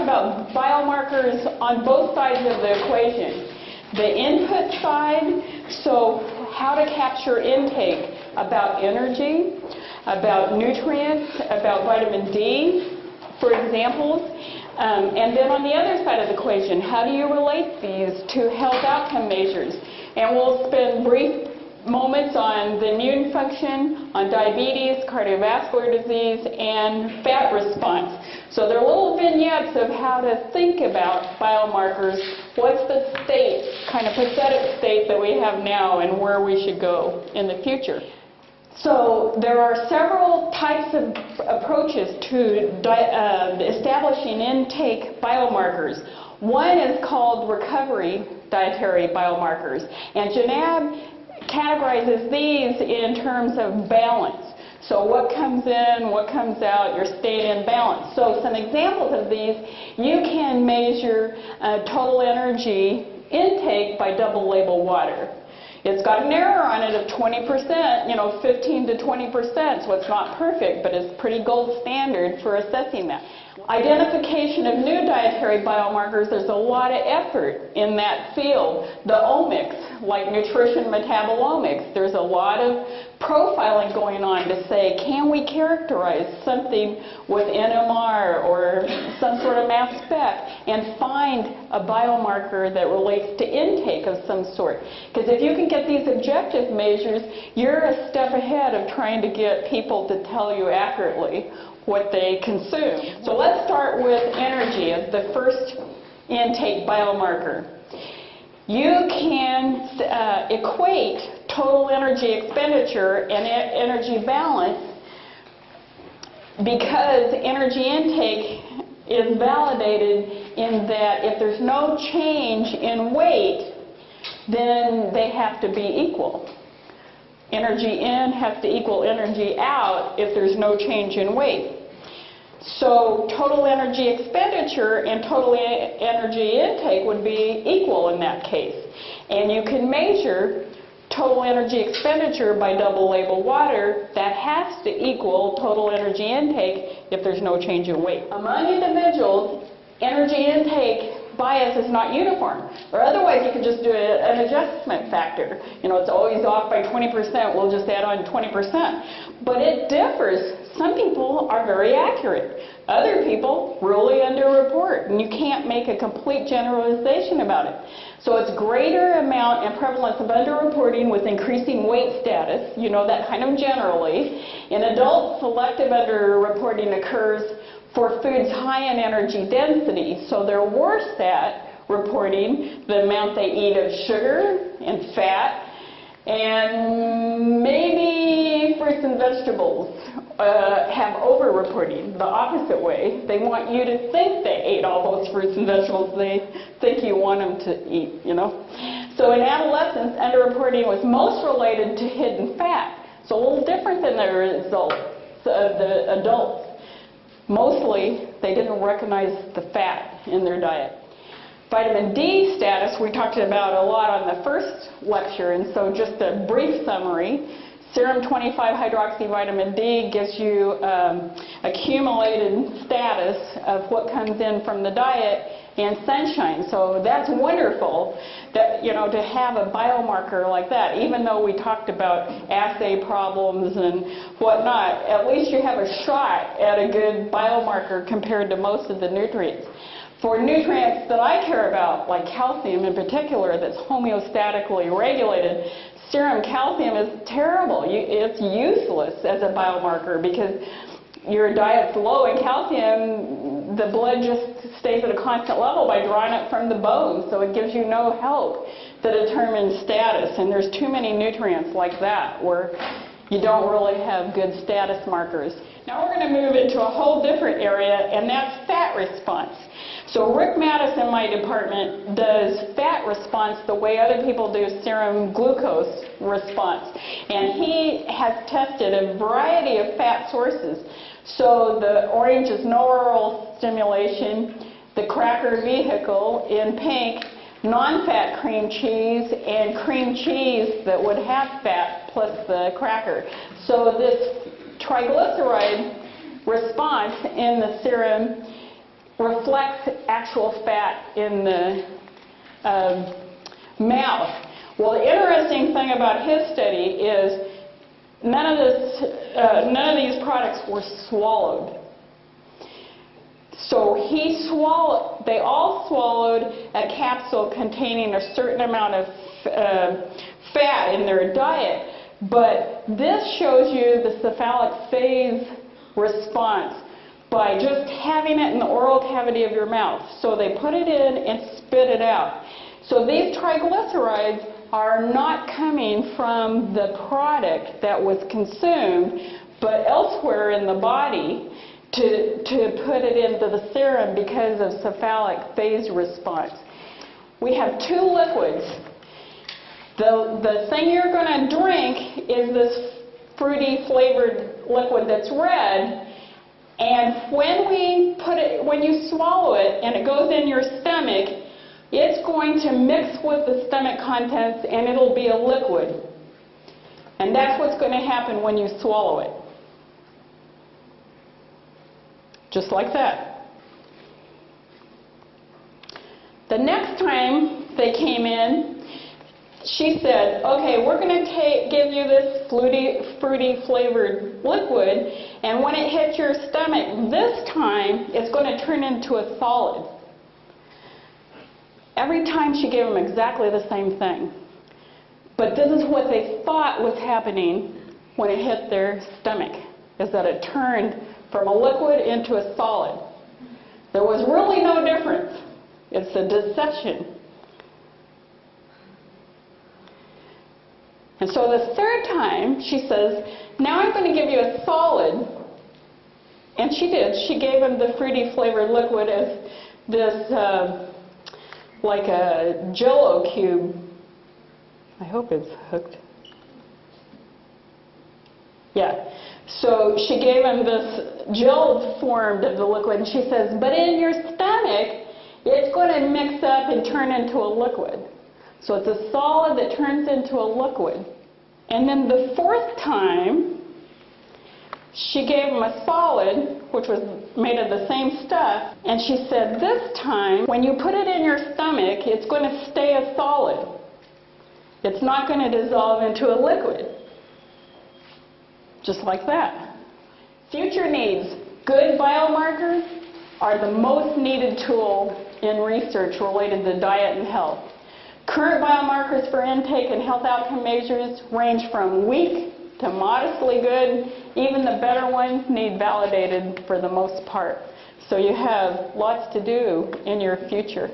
about biomarkers on both sides of the equation. The input side, so how to capture intake about energy, about nutrients, about vitamin D, for examples. And then on the other side of the equation, how do you relate these to health outcome measures? And we'll spend brief moments on the immune function, on diabetes, cardiovascular disease, and fat response. So there are little vignettes of how to think about biomarkers. What's the state, kind of pathetic state that we have now, and where we should go in the future? So there are several types of approaches to establishing intake biomarkers. One is called recovery dietary biomarkers, and Janab categorizes these in terms of balance. So what comes in, what comes out, your state in balance. So some examples of these, you can measure total energy intake by double label water. It's got an error on it of 20%, 15 to 20%, so it's not perfect, but it's pretty gold standard for assessing that. Identification of new dietary biomarkers, there's a lot of effort in that field. The omics, like nutrition metabolomics, there's a lot of profiling going on to say, can we characterize something with NMR or some sort of mass spec and find a biomarker that relates to intake of some sort? Because if you can get these objective measures, you're a step ahead of trying to get people to tell you accurately what they consume. So let's start with energy as the first intake biomarker. You can equate total energy expenditure and energy balance because energy intake is validated in that if there's no change in weight, then they have to be equal. Energy in has to equal energy out if there's no change in weight. So total energy expenditure and total energy intake would be equal in that case. And you can measure total energy expenditure by double label water. That has to equal total energy intake if there's no change in weight. Among individuals, energy intake bias is not uniform. Or otherwise you could just do an adjustment factor. It's always off by 20%, we'll just add on 20%. But it differs. Some people are very accurate. Other people really underreport, and you can't make a complete generalization about it. So it's greater amount and prevalence of underreporting with increasing weight status, that kind of generally. In adults, selective underreporting occurs for foods high in energy density, so they're worse at reporting the amount they eat of sugar and fat, and maybe fruits and vegetables have over-reporting the opposite way. They want you to think they ate all those fruits and vegetables they think you want them to eat, So in adolescence, underreporting was most related to hidden fat, so a little different than the results of the adults. Mostly, they didn't recognize the fat in their diet. Vitamin D status, we talked about a lot on the first lecture, and so just a brief summary. Serum 25-hydroxyvitamin D gives you accumulated status of what comes in from the diet and sunshine. So that's wonderful that, to have a biomarker like that. Even though we talked about assay problems and whatnot, at least you have a shot at a good biomarker compared to most of the nutrients. For nutrients that I care about, like calcium in particular, that's homeostatically regulated, serum calcium is terrible. It's useless as a biomarker because your diet's low in calcium, the blood just stays at a constant level by drawing it from the bones, so it gives you no help to determine status. And there's too many nutrients like that where you don't really have good status markers. Now we're going to move into a whole different area, and that's fat response. So Rick Mattis in my department does fat response the way other people do serum glucose response. And he has tested a variety of fat sources. So the orange is no oral stimulation, the cracker vehicle in pink, non-fat cream cheese, and cream cheese that would have fat plus the cracker. So this triglyceride response in the serum reflects actual fat in the mouth. Well, the interesting thing about his study is none of these products were swallowed. So they all swallowed a capsule containing a certain amount of fat in their diet. But this shows you the cephalic phase response by just having it in the oral cavity of your mouth. So they put it in and spit it out. So these triglycerides are not coming from the product that was consumed, but elsewhere in the body to put it into the serum because of cephalic phase response. We have two liquids. The thing you're going to drink is this fruity flavored liquid that's red, and when you swallow it and it goes in your stomach, it's going to mix with the stomach contents and it'll be a liquid. And that's what's going to happen when you swallow it. Just like that. The next time they came in, she said, okay, we're going to give you this fruity flavored liquid, and when it hits your stomach, this time it's going to turn into a solid. Every time she gave them exactly the same thing. But this is what they thought was happening when it hit their stomach, is that it turned from a liquid into a solid. There was really no difference. It's a deception. And so the third time, she says, now I'm going to give you a solid. And she did. She gave him the fruity flavored liquid as this, like a Jell-O cube. I hope it's hooked. Yeah. So she gave him this gel form of the liquid, and she says, but in your stomach, it's going to mix up and turn into a liquid. So it's a solid that turns into a liquid. And then the fourth time, she gave him a solid, which was made of the same stuff, and she said, this time, when you put it in your stomach, it's going to stay a solid. It's not going to dissolve into a liquid. Just like that. Future needs. Good biomarkers are the most needed tool in research related to diet and health. Current biomarkers for intake and health outcome measures range from weak to modestly good. Even the better ones need validated for the most part. So you have lots to do in your future.